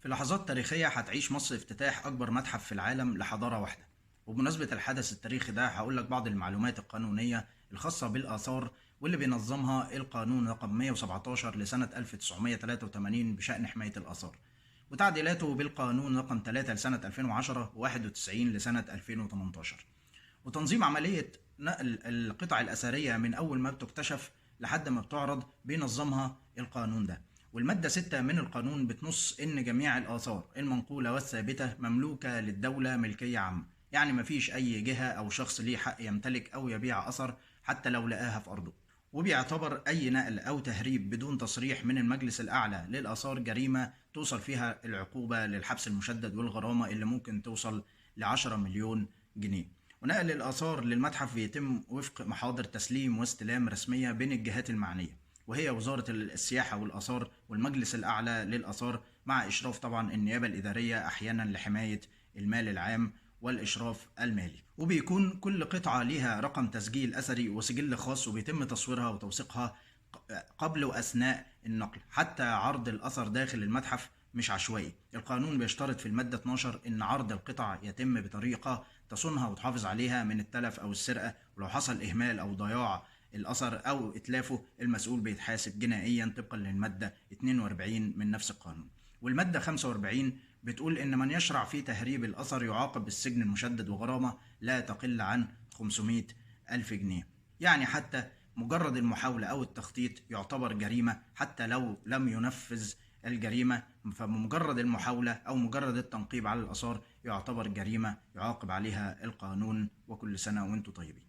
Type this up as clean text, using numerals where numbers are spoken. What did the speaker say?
في لحظات تاريخية هتعيش مصر افتتاح أكبر متحف في العالم لحضارة واحدة. وبمناسبة الحدث التاريخي ده هقول لك بعض المعلومات القانونية الخاصة بالآثار، واللي بينظمها القانون رقم 117 لسنة 1983 بشأن حماية الآثار، وتعديلاته بالقانون رقم 3 لسنة 2010 و91 لسنة 2018. وتنظيم عملية نقل القطع الأثرية من أول ما بتكتشف لحد ما بتعرض بينظمها القانون ده. والمادة 6 من القانون بتنص إن جميع الآثار المنقولة والثابتة مملوكة للدولة ملكية عامة، يعني مفيش أي جهة أو شخص ليه حق يمتلك أو يبيع أثر حتى لو لقاها في أرضه. وبيعتبر أي نقل أو تهريب بدون تصريح من المجلس الأعلى للآثار جريمة توصل فيها العقوبة للحبس المشدد والغرامة اللي ممكن توصل ل10 مليون جنيه. ونقل الآثار للمتحف بيتم وفق محاضر تسليم واستلام رسمية بين الجهات المعنية، وهي وزارة السياحة والآثار والمجلس الأعلى للآثار، مع إشراف طبعا النيابة الإدارية أحيانا لحماية المال العام والإشراف المالي. وبيكون كل قطعة ليها رقم تسجيل أثري وسجل خاص، وبيتم تصويرها وتوثيقها قبل وأثناء النقل. حتى عرض الأثر داخل المتحف مش عشوائي. القانون بيشترط في المادة 12 إن عرض القطع يتم بطريقة تصونها وتحافظ عليها من التلف أو السرقة، ولو حصل إهمال أو ضياع الأثر أو إتلافه المسؤول بيتحاسب جنائيا طبقا للمادة 42 من نفس القانون. والمادة 45 بتقول إن من يشرع في تهريب الأثر يعاقب بالسجن المشدد وغرامة لا تقل عن 500 ألف جنيه. يعني حتى مجرد المحاولة أو التخطيط يعتبر جريمة حتى لو لم ينفذ الجريمة، فمجرد المحاولة أو مجرد التنقيب على الآثار يعتبر جريمة يعاقب عليها القانون. وكل سنة وانتم طيبين.